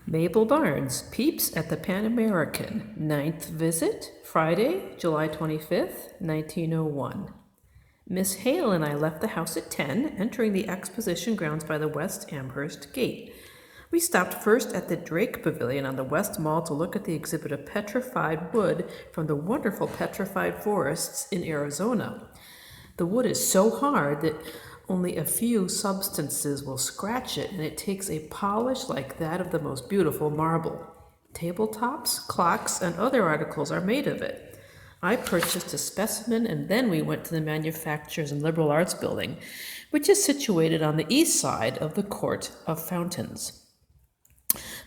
Mabel Barnes, Peeps at the Pan-American, 9th visit, Friday, July 25th, 1901. Miss Hale and I left the house at 10, entering the exposition grounds by the West Amherst Gate. We stopped first at the Drake Pavilion on the West Mall to look at the exhibit of petrified wood from the wonderful petrified forests in Arizona. The wood is so hard that only a few substances will scratch it, and it takes a polish like that of the most beautiful marble. Tabletops, clocks, and other articles are made of it. I purchased a specimen, and then we went to the Manufacturers and Liberal Arts Building, which is situated on the east side of the Court of Fountains.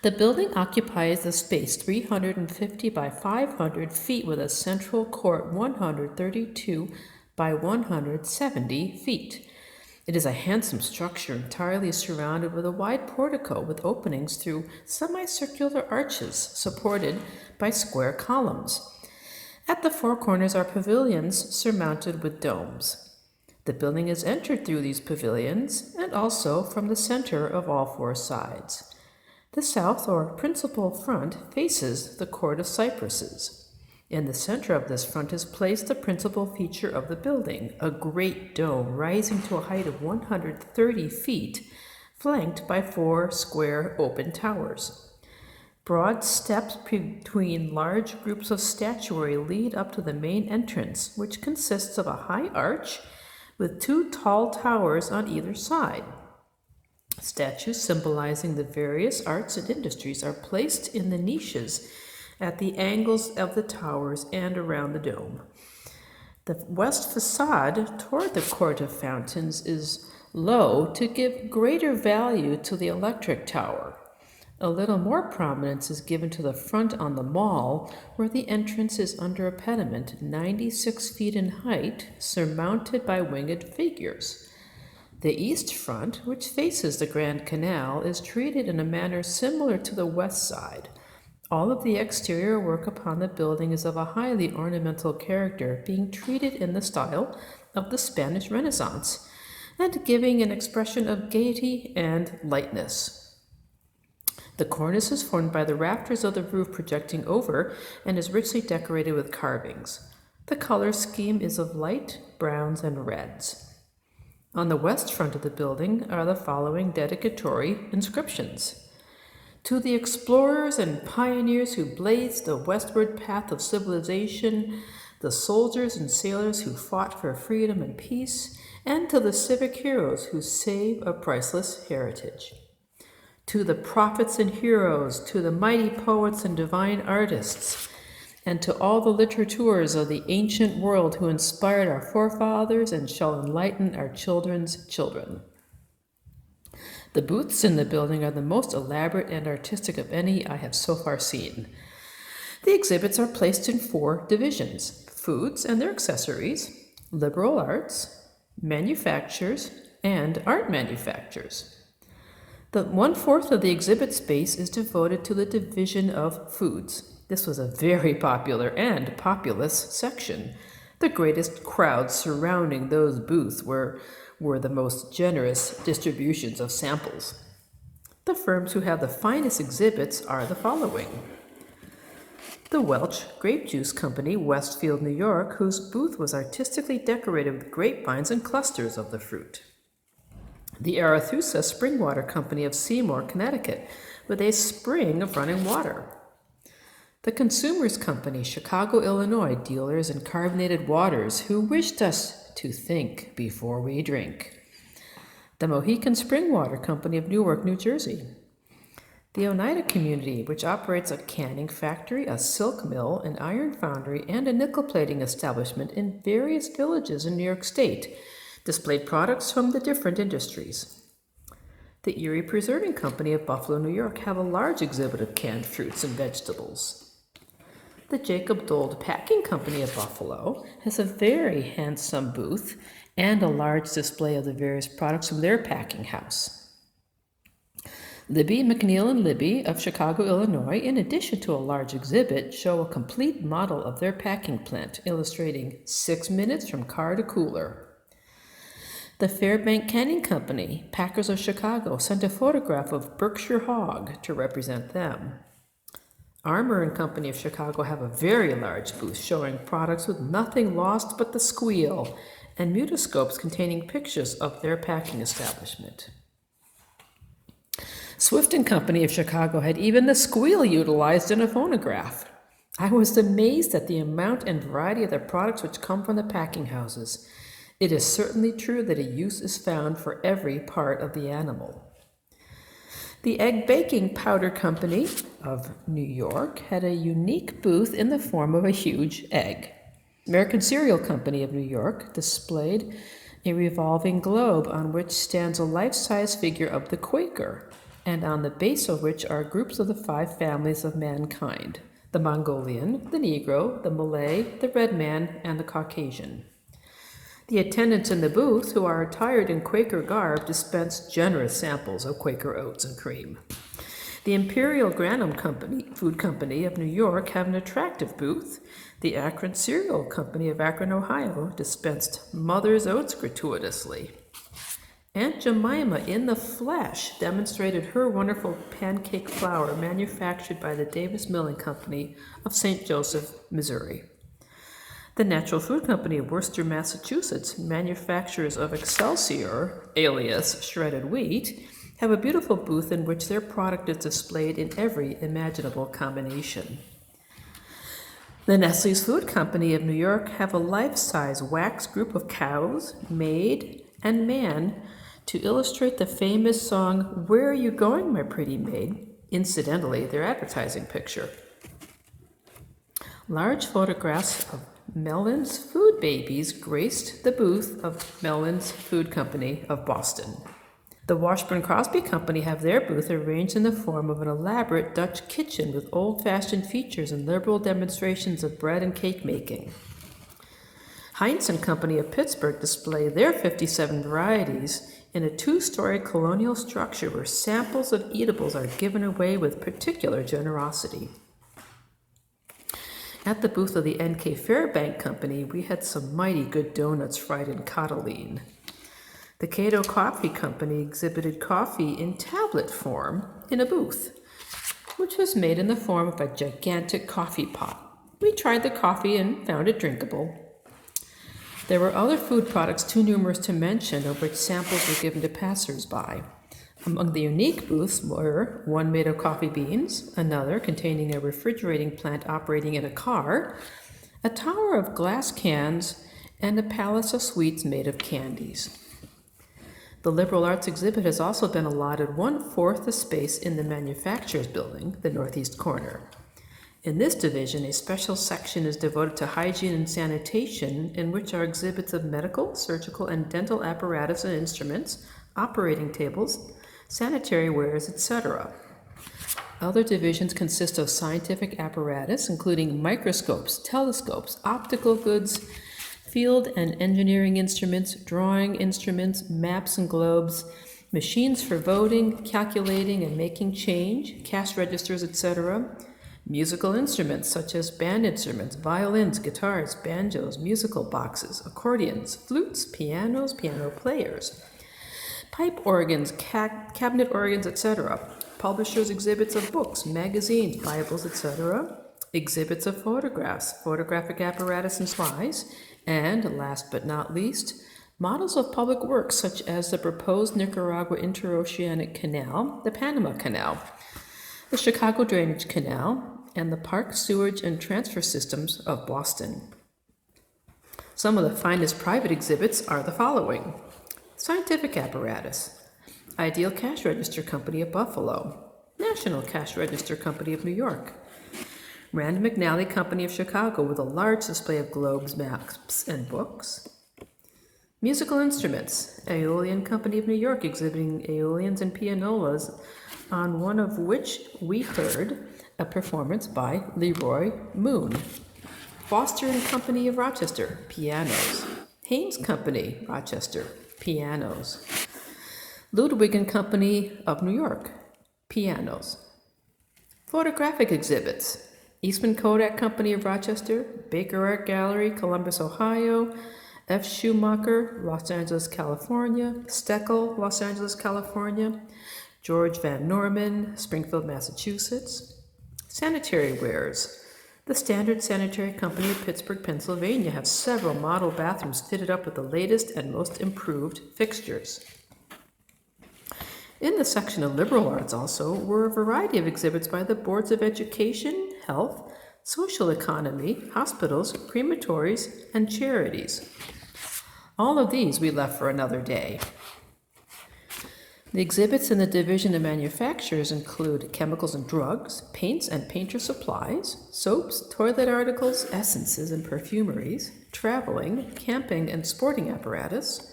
The building occupies the space 350 by 500 feet with a central court 132 by 170 feet. It is a handsome structure entirely surrounded with a wide portico with openings through semicircular arches supported by square columns. At the four corners are pavilions surmounted with domes. The building is entered through these pavilions and also from the center of all four sides. The south or principal front faces the Court of Cypresses. In the center of this front is placed the principal feature of the building, a great dome rising to a height of 130 feet, flanked by four square open towers. Broad steps between large groups of statuary lead up to the main entrance, which consists of a high arch with two tall towers on either side. Statues symbolizing the various arts and industries are placed in the niches at the angles of the towers and around the dome. The west facade toward the Court of Fountains is low to give greater value to the electric tower. A little more prominence is given to the front on the mall, where the entrance is under a pediment 96 feet in height, surmounted by winged figures. The east front, which faces the Grand Canal, is treated in a manner similar to the west side. All of the exterior work upon the building is of a highly ornamental character, being treated in the style of the Spanish Renaissance and giving an expression of gaiety and lightness. The cornice is formed by the rafters of the roof projecting over and is richly decorated with carvings. The color scheme is of light browns and reds. On the west front of the building are the following dedicatory inscriptions. To the explorers and pioneers who blazed the westward path of civilization, the soldiers and sailors who fought for freedom and peace, and to the civic heroes who save a priceless heritage. To the prophets and heroes, to the mighty poets and divine artists, and to all the literateurs of the ancient world who inspired our forefathers and shall enlighten our children's children. The booths in the building are the most elaborate and artistic of any I have so far seen. The exhibits are placed in four divisions: foods and their accessories, liberal arts, manufactures, and art manufactures. The 1/4 of the exhibit space is devoted to the division of foods. This was a very popular and populous section. The greatest crowds surrounding those booths were the most generous distributions of samples. The firms who have the finest exhibits are the following. The Welch Grape Juice Company, Westfield, New York, whose booth was artistically decorated with grapevines and clusters of the fruit. The Arethusa Spring Water Company of Seymour, Connecticut, with a spring of running water. The Consumers Company, Chicago, Illinois, dealers in carbonated waters who wished us to think before we drink. The Mohican Spring Water Company of Newark, New Jersey. The Oneida Community, which operates a canning factory, a silk mill, an iron foundry, and a nickel plating establishment in various villages in New York State, displayed products from the different industries. The Erie Preserving Company of Buffalo, New York, have a large exhibit of canned fruits and vegetables. The Jacob Dold Packing Company of Buffalo has a very handsome booth and a large display of the various products from their packing house. Libby, McNeil, and Libby of Chicago, Illinois, in addition to a large exhibit, show a complete model of their packing plant, illustrating 6 minutes from car to cooler. The Fairbank Canning Company, Packers of Chicago, sent a photograph of Berkshire Hog to represent them. Armour and Company of Chicago have a very large booth showing products with nothing lost but the squeal, and mutoscopes containing pictures of their packing establishment. Swift and Company of Chicago had even the squeal utilized in a phonograph. I was amazed at the amount and variety of the products which come from the packing houses. It is certainly true that a use is found for every part of the animal. The Egg Baking Powder Company of New York had a unique booth in the form of a huge egg. American Cereal Company of New York displayed a revolving globe on which stands a life-size figure of the Quaker, and on the base of which are groups of the 5 families of mankind: the Mongolian, the Negro, the Malay, the Red Man, and the Caucasian. The attendants in the booth, who are attired in Quaker garb, dispense generous samples of Quaker oats and cream. The Imperial Granum Food Company of New York have an attractive booth. The Akron Cereal Company of Akron, Ohio, dispensed Mother's Oats gratuitously. Aunt Jemima, in the flesh, demonstrated her wonderful pancake flour manufactured by the Davis Milling Company of St. Joseph, Missouri. The Natural Food Company of Worcester, Massachusetts, manufacturers of Excelsior, alias shredded wheat, have a beautiful booth in which their product is displayed in every imaginable combination. The Nestle's Food Company of New York have a life-size wax group of cows, maid, and man to illustrate the famous song, "Where Are You Going, My Pretty Maid?" Incidentally, their advertising picture. Large photographs of Mellon's Food Babies graced the booth of Mellon's Food Company of Boston. The Washburn Crosby Company have their booth arranged in the form of an elaborate Dutch kitchen with old-fashioned features and liberal demonstrations of bread and cake making. Heinz and Company of Pittsburgh display their 57 varieties in a 2-story colonial structure where samples of eatables are given away with particular generosity. At the booth of the N.K. Fairbank Company, we had some mighty good donuts fried in cotyledon. The Cato Coffee Company exhibited coffee in tablet form in a booth, which was made in the form of a gigantic coffee pot. We tried the coffee and found it drinkable. There were other food products too numerous to mention, of which samples were given to passers-by. Among the unique booths were one made of coffee beans, another containing a refrigerating plant operating in a car, a tower of glass cans, and a palace of sweets made of candies. The liberal arts exhibit has also been allotted 1/4 the space in the manufacturers building, the northeast corner. In this division, a special section is devoted to hygiene and sanitation, in which are exhibits of medical, surgical, and dental apparatus and instruments, operating tables, sanitary wares, etc. Other divisions consist of scientific apparatus, including microscopes, telescopes, optical goods, field and engineering instruments, drawing instruments, maps and globes, machines for voting, calculating and making change, cash registers, etc., musical instruments such as band instruments, violins, guitars, banjos, musical boxes, accordions, flutes, pianos, piano players, pipe organs, cabinet organs, etc., publishers' exhibits of books, magazines, Bibles, etc., exhibits of photographs, photographic apparatus and supplies, and, last but not least, models of public works such as the proposed Nicaragua Interoceanic Canal, the Panama Canal, the Chicago Drainage Canal, and the Park Sewage and Transfer Systems of Boston. Some of the finest private exhibits are the following: Scientific apparatus, Ideal Cash Register Company of Buffalo, National Cash Register Company of New York, Rand McNally Company of Chicago with a large display of globes, maps, and books. Musical instruments, Aeolian Company of New York exhibiting aeolians and pianolas, on one of which we heard a performance by Leroy Moon. Foster and Company of Rochester, pianos. Haynes Company, Rochester, pianos. Ludwig and Company of New York, pianos. Photographic exhibits, Eastman Kodak Company of Rochester, Baker Art Gallery, Columbus, Ohio, F. Schumacher, Los Angeles, California. Steckel, Los Angeles, California. George Van Norman, Springfield, Massachusetts. Sanitary wares. The Standard Sanitary Company of Pittsburgh, Pennsylvania has several model bathrooms fitted up with the latest and most improved fixtures. In the section of liberal arts also were a variety of exhibits by the boards of education, health, social economy, hospitals, crematories, and charities. All of these we left for another day. The exhibits in the Division of Manufacturers include chemicals and drugs, paints and painter supplies, soaps, toilet articles, essences and perfumeries, traveling, camping and sporting apparatus,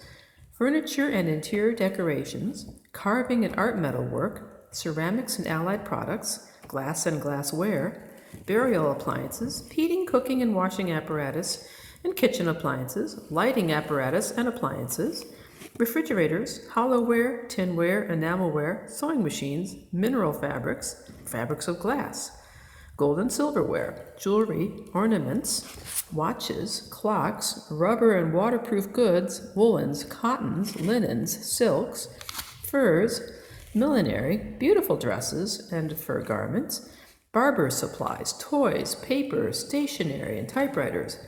furniture and interior decorations, carving and art metalwork, ceramics and allied products, glass and glassware, burial appliances, heating, cooking and washing apparatus, and kitchen appliances, lighting apparatus and appliances, refrigerators, hollowware, tinware, enamelware, sewing machines, mineral fabrics, fabrics of glass, gold and silverware, jewelry, ornaments, watches, clocks, rubber and waterproof goods, woolens, cottons, linens, silks, furs, millinery, beautiful dresses and fur garments, barber supplies, toys, paper, stationery and typewriters,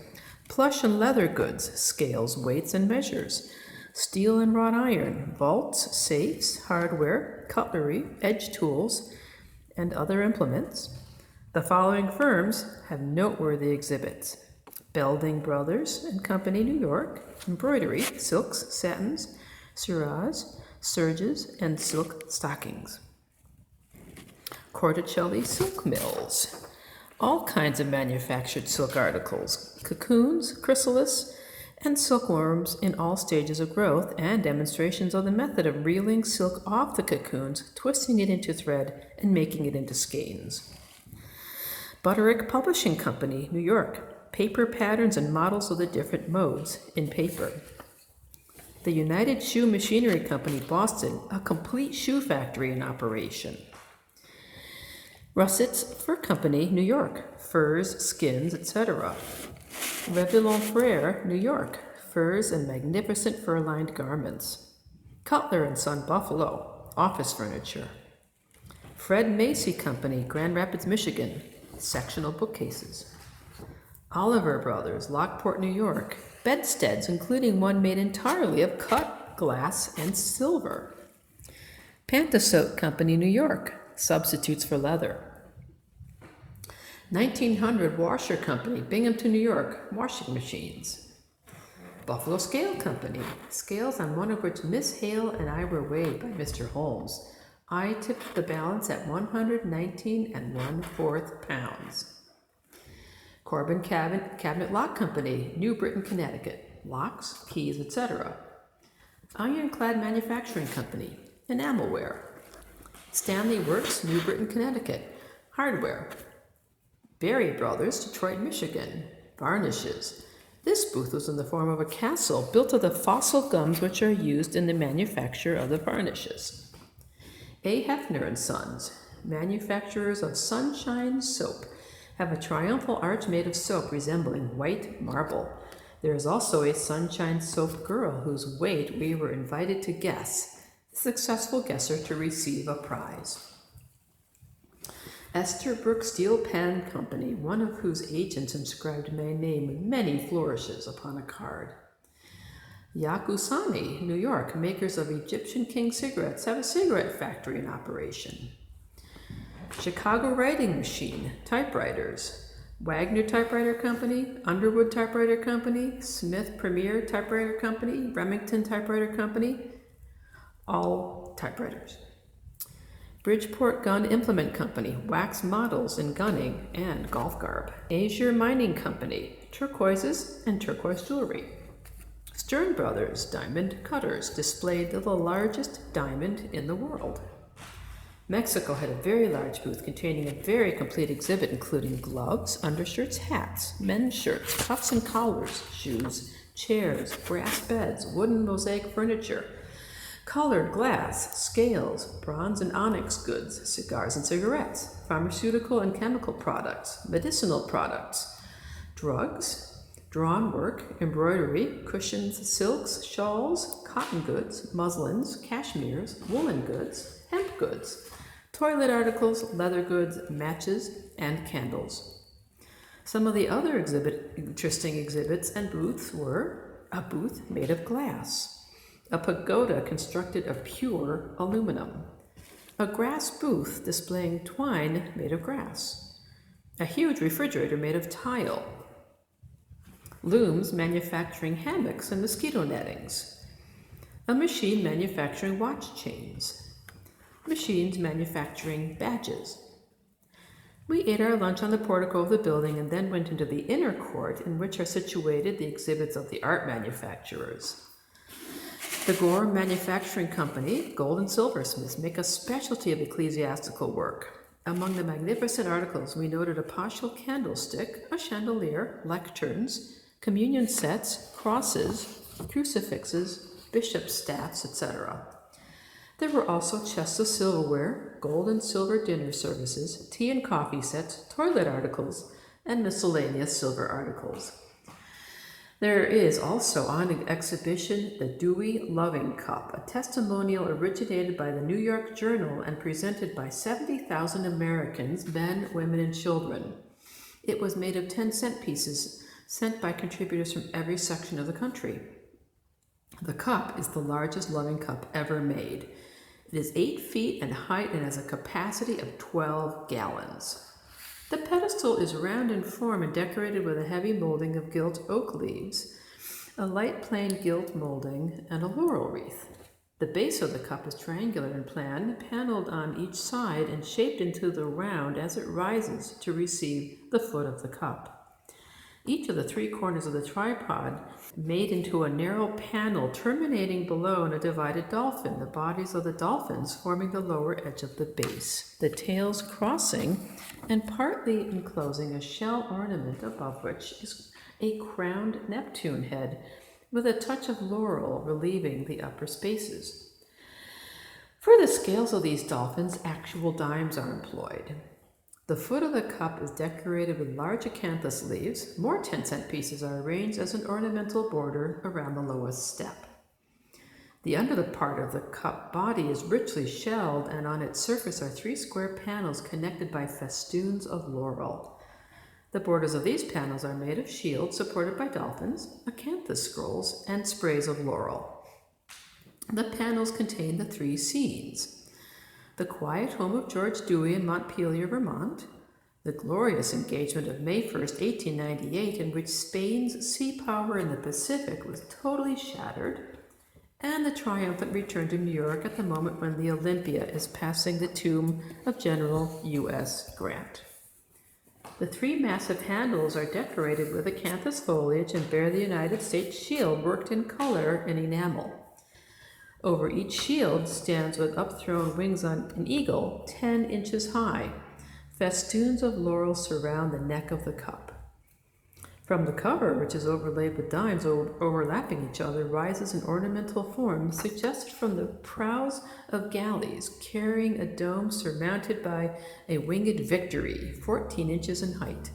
plush and leather goods, scales, weights and measures, steel and wrought iron, vaults, safes, hardware, cutlery, edge tools, and other implements. The following firms have noteworthy exhibits: Belding Brothers and Company, New York, embroidery, silks, satins, cirage, serges, and silk stockings. Corticelli Silk Mills, all kinds of manufactured silk articles, cocoons, chrysalis, and silkworms in all stages of growth, and demonstrations of the method of reeling silk off the cocoons, twisting it into thread, and making it into skeins. Butterick Publishing Company, New York, paper patterns and models of the different modes in paper. The United Shoe Machinery Company, Boston, a complete shoe factory in operation. Russett's Fur Company, New York, furs, skins, etc. Revillon Frere, New York, furs and magnificent fur-lined garments. Cutler and Son, Buffalo, office furniture. Fred Macy Company, Grand Rapids, Michigan, sectional bookcases. Oliver Brothers, Lockport, New York, bedsteads, including one made entirely of cut glass and silver. Pantasote Company, New York, substitutes for leather. 1900 Washer Company, Binghamton, New York, washing machines. Buffalo Scale Company, scales on one of which Miss Hale and I were weighed by Mr. Holmes. I tipped the balance at 119 1/4 pounds. Corbin Cabinet Lock Company, New Britain, Connecticut, locks, keys, etc. Ironclad Manufacturing Company, enamelware. Stanley Works, New Britain, Connecticut, hardware. Berry Brothers, Detroit, Michigan, varnishes. This booth was in the form of a castle built of the fossil gums which are used in the manufacture of the varnishes. A. Hefner and Sons, manufacturers of Sunshine Soap, have a triumphal arch made of soap resembling white marble. There is also a Sunshine Soap girl whose weight we were invited to guess, the successful guesser to receive a prize. Esther Brooke Steel Pen Company, one of whose agents inscribed my name with many flourishes upon a card. Yakusani, New York, makers of Egyptian King cigarettes, have a cigarette factory in operation. Chicago Writing Machine, typewriters. Wagner Typewriter Company, Underwood Typewriter Company, Smith Premier Typewriter Company, Remington Typewriter Company, all typewriters. Bridgeport Gun Implement Company, wax models in gunning and golf garb. Azure Mining Company, turquoises and turquoise jewelry. Stern Brothers Diamond Cutters displayed the largest diamond in the world. Mexico had a very large booth containing a very complete exhibit including gloves, undershirts, hats, men's shirts, cuffs and collars, shoes, chairs, brass beds, wooden mosaic furniture, colored glass, scales, bronze and onyx goods, cigars and cigarettes, pharmaceutical and chemical products, medicinal products, drugs, drawn work, embroidery, cushions, silks, shawls, cotton goods, muslins, cashmeres, woolen goods, hemp goods, toilet articles, leather goods, matches, and candles. Some of the other interesting exhibits and booths were a booth made of glass, a pagoda constructed of pure aluminum, a grass booth displaying twine made of grass, a huge refrigerator made of tile, looms manufacturing hammocks and mosquito nettings, a machine manufacturing watch chains, machines manufacturing badges. We ate our lunch on the portico of the building and then went into the inner court in which are situated the exhibits of the art manufacturers. The Gorham Manufacturing Company, gold and silversmiths, make a specialty of ecclesiastical work. Among the magnificent articles, we noted a paschal candlestick, a chandelier, lecterns, communion sets, crosses, crucifixes, bishop's staffs, etc. There were also chests of silverware, gold and silver dinner services, tea and coffee sets, toilet articles, and miscellaneous silver articles. There is also on exhibition the Dewey Loving Cup, a testimonial originated by the New York Journal and presented by 70,000 Americans, men, women, and children. It was made of 10-cent pieces sent by contributors from every section of the country. The cup is the largest loving cup ever made. It is 8 feet in height and has a capacity of 12 gallons. The pedestal is round in form and decorated with a heavy molding of gilt oak leaves, a light plain gilt molding, and a laurel wreath. The base of the cup is triangular in plan, paneled on each side and shaped into the round as it rises to receive the foot of the cup. Each of the 3 corners of the tripod made into a narrow panel terminating below in a divided dolphin, the bodies of the dolphins forming the lower edge of the base, the tails crossing and partly enclosing a shell ornament above which is a crowned Neptune head with a touch of laurel relieving the upper spaces. For the scales of these dolphins, actual dimes are employed. The foot of the cup is decorated with large acanthus leaves. More 10-cent pieces are arranged as an ornamental border around the lowest step. The under part of the cup body is richly shelled, and on its surface are 3 square panels connected by festoons of laurel. The borders of these panels are made of shields supported by dolphins, acanthus scrolls, and sprays of laurel. The panels contain the 3 scenes: the quiet home of George Dewey in Montpelier, Vermont, the glorious engagement of May 1st, 1898, in which Spain's sea power in the Pacific was totally shattered, and the triumphant return to New York at the moment when the Olympia is passing the tomb of General U.S. Grant. The 3 massive handles are decorated with acanthus foliage and bear the United States shield worked in color and enamel. Over each shield stands with upthrown wings on an eagle 10 inches high. Festoons of laurel surround the neck of the cup. From the cover, which is overlaid with dimes overlapping each other, rises an ornamental form suggested from the prows of galleys carrying a dome surmounted by a winged Victory, 14 inches in height.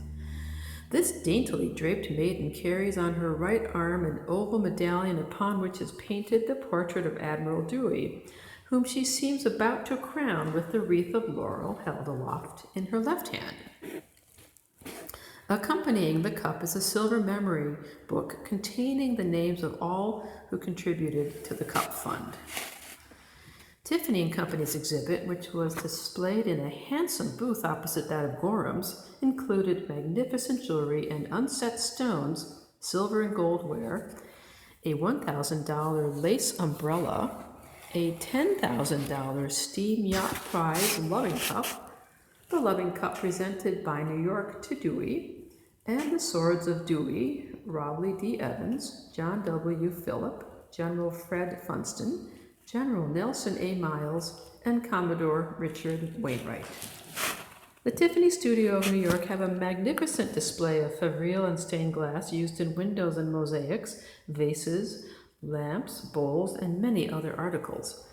This daintily draped maiden carries on her right arm an oval medallion upon which is painted the portrait of Admiral Dewey, whom she seems about to crown with the wreath of laurel held aloft in her left hand. Accompanying the cup is a silver memory book containing the names of all who contributed to the Cup Fund. Tiffany & Company's exhibit, which was displayed in a handsome booth opposite that of Gorham's, included magnificent jewelry and unset stones, silver and gold ware, a $1,000 lace umbrella, a $10,000 steam yacht prize loving cup, the loving cup presented by New York to Dewey, and the swords of Dewey, Robley D. Evans, John W. Phillip, General Fred Funston, General Nelson A. Miles, and Commodore Richard Wainwright. The Tiffany Studio of New York have a magnificent display of Favrile and stained glass used in windows and mosaics, vases, lamps, bowls, and many other articles.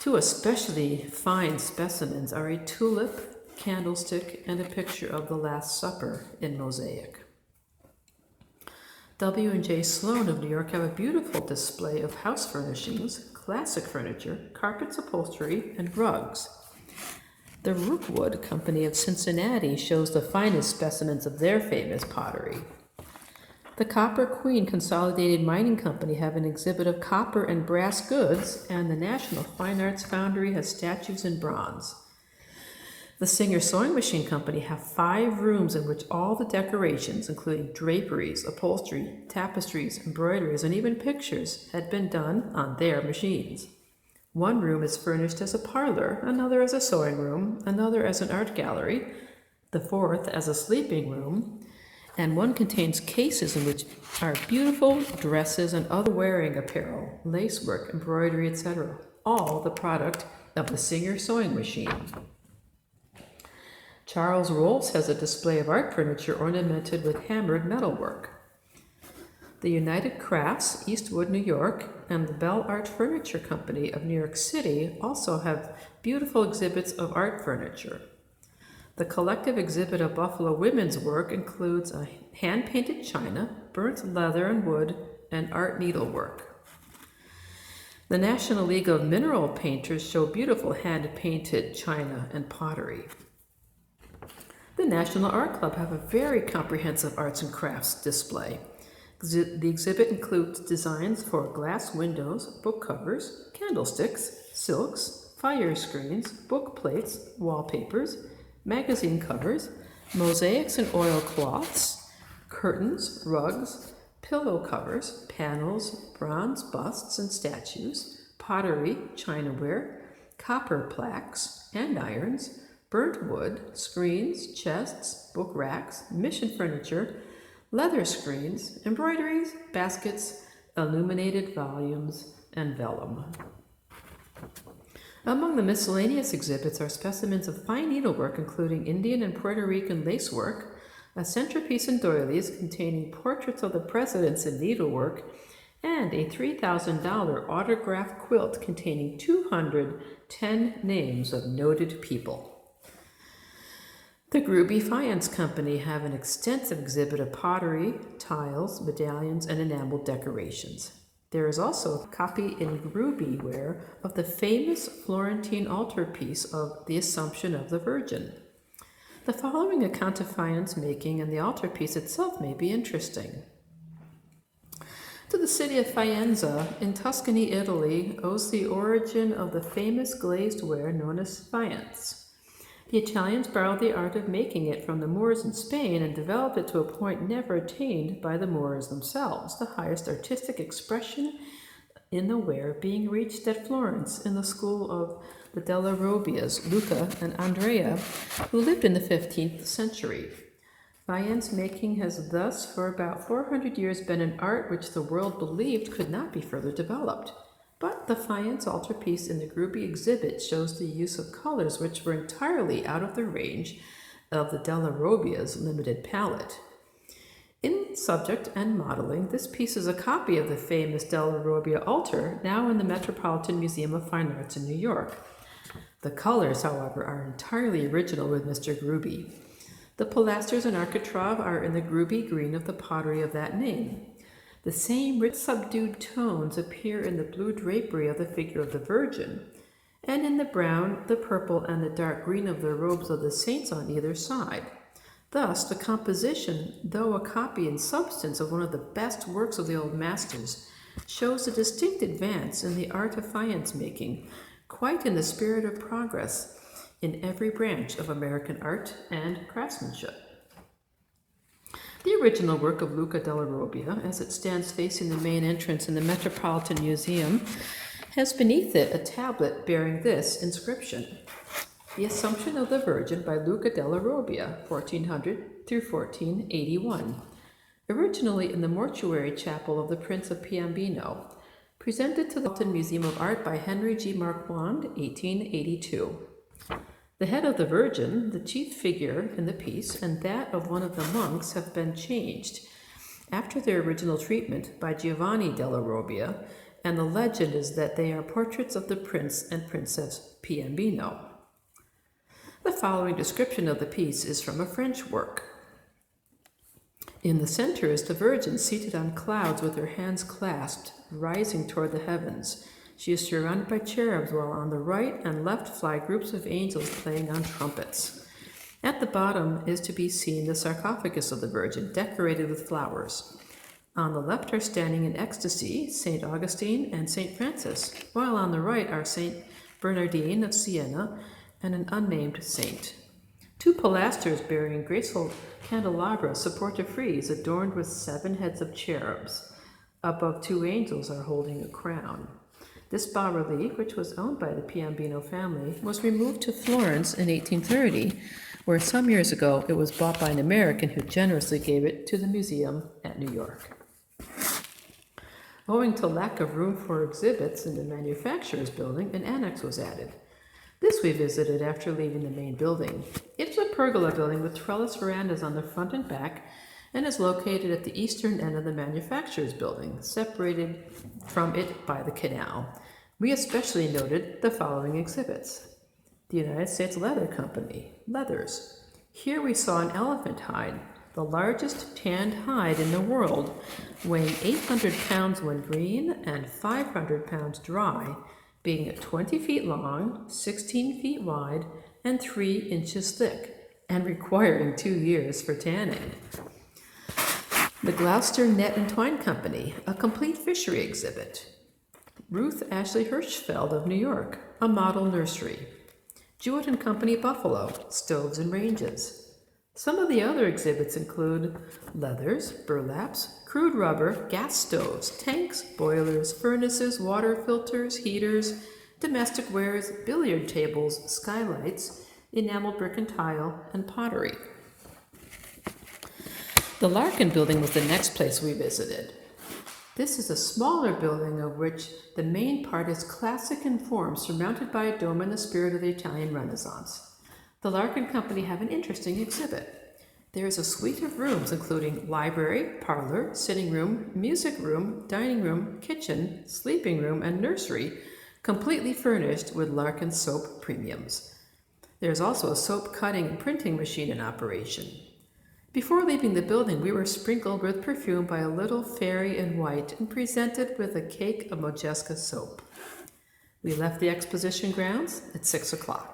2 especially fine specimens are a tulip, candlestick, and a picture of the Last Supper in mosaic. W&J Sloan of New York have a beautiful display of house furnishings, classic furniture, carpets, upholstery, and rugs. The Rookwood Company of Cincinnati shows the finest specimens of their famous pottery. The Copper Queen Consolidated Mining Company have an exhibit of copper and brass goods, and the National Fine Arts Foundry has statues in bronze. The Singer Sewing Machine Company have 5 rooms in which all the decorations, including draperies, upholstery, tapestries, embroideries, and even pictures, had been done on their machines. One room is furnished as a parlor, another as a sewing room, another as an art gallery, the fourth as a sleeping room, and one contains cases in which are beautiful dresses and other wearing apparel, lacework, embroidery, etc., all the product of the Singer Sewing Machine. Charles Rolfs has a display of art furniture ornamented with hammered metalwork. The United Crafts, Eastwood, New York, and the Bell Art Furniture Company of New York City also have beautiful exhibits of art furniture. The collective exhibit of Buffalo women's work includes a hand-painted china, burnt leather and wood, and art needlework. The National League of Mineral Painters show beautiful hand-painted china and pottery. The National Art Club have a very comprehensive arts and crafts display. The exhibit includes designs for glass windows, book covers, candlesticks, silks, fire screens, book plates, wallpapers, magazine covers, mosaics and oilcloths, curtains, rugs, pillow covers, panels, bronze busts and statues, pottery, chinaware, copper plaques, andirons, burnt wood, screens, chests, book racks, mission furniture, leather screens, embroideries, baskets, illuminated volumes, and vellum. Among the miscellaneous exhibits are specimens of fine needlework including Indian and Puerto Rican lacework, a centerpiece in doilies containing portraits of the presidents in needlework, and a $3,000 autograph quilt containing 210 names of noted people. The Gruby Faience Company have an extensive exhibit of pottery, tiles, medallions, and enameled decorations. There is also a copy in Gruby ware of the famous Florentine altarpiece of the Assumption of the Virgin. The following account of faience making and the altarpiece itself may be interesting. To the city of Faenza in Tuscany, Italy, owes the origin of the famous glazed ware known as faience. The Italians borrowed the art of making it from the Moors in Spain and developed it to a point never attained by the Moors themselves, the highest artistic expression in the ware being reached at Florence in the school of the Della Robbias, Luca and Andrea, who lived in the 15th century. Faience making has thus for about 400 years been an art which the world believed could not be further developed. But the faience altarpiece in the Gruby exhibit shows the use of colors which were entirely out of the range of the Della Robbia's limited palette. In subject and modeling, this piece is a copy of the famous Della Robbia altar, now in the Metropolitan Museum of Fine Arts in New York. The colors, however, are entirely original with Mr. Gruby. The pilasters and architrave are in the Gruby green of the pottery of that name. The same rich subdued tones appear in the blue drapery of the figure of the Virgin, and in the brown, the purple, and the dark green of the robes of the saints on either side. Thus, the composition, though a copy in substance of one of the best works of the old masters, shows a distinct advance in the art of faience making, quite in the spirit of progress in every branch of American art and craftsmanship. The original work of Luca della Robbia, as it stands facing the main entrance in the Metropolitan Museum, has beneath it a tablet bearing this inscription: The Assumption of the Virgin by Luca della Robbia, 1400 through 1481, originally in the mortuary chapel of the Prince of Piombino, presented to the Metropolitan Museum of Art by Henry G. Marquand, 1882. The head of the Virgin, the chief figure in the piece, and that of one of the monks have been changed after their original treatment by Giovanni della Robbia, and the legend is that they are portraits of the Prince and Princess Piombino. The following description of the piece is from a French work. In the center is the Virgin seated on clouds with her hands clasped, rising toward the heavens. She is surrounded by cherubs, while on the right and left fly groups of angels playing on trumpets. At the bottom is to be seen the sarcophagus of the Virgin, decorated with flowers. On the left are standing in ecstasy St. Augustine and St. Francis, while on the right are St. Bernardine of Siena and an unnamed saint. Two pilasters bearing graceful candelabra support a frieze adorned with 7 heads of cherubs. Above 2 angels are holding a crown. This bas-relief, which was owned by the Piombino family, was removed to Florence in 1830, where some years ago it was bought by an American who generously gave it to the museum at New York. Owing to lack of room for exhibits in the manufacturer's building, an annex was added. This we visited after leaving the main building. It's a pergola building with trellis verandas on the front and back, and is located at the eastern end of the manufacturer's building, separated from it by the canal. We especially noted the following exhibits. The United States Leather Company, leathers. Here we saw an elephant hide, the largest tanned hide in the world, weighing 800 pounds when green and 500 pounds dry, being 20 feet long, 16 feet wide, and 3 inches thick, and requiring 2 years for tanning. The Gloucester Net and Twine Company, a complete fishery exhibit. Ruth Ashley Hirschfeld of New York, a model nursery. Jewett and Company Buffalo, stoves and ranges. Some of the other exhibits include leathers, burlaps, crude rubber, gas stoves, tanks, boilers, furnaces, water filters, heaters, domestic wares, billiard tables, skylights, enameled brick and tile, and pottery. The Larkin Building was the next place we visited. This is a smaller building of which the main part is classic in form, surmounted by a dome in the spirit of the Italian Renaissance. The Larkin Company have an interesting exhibit. There is a suite of rooms including library, parlor, sitting room, music room, dining room, kitchen, sleeping room, and nursery, completely furnished with Larkin soap premiums. There is also a soap cutting and printing machine in operation. Before leaving the building, we were sprinkled with perfume by a little fairy in white and presented with a cake of Modjeska soap. We left the exposition grounds at 6 o'clock.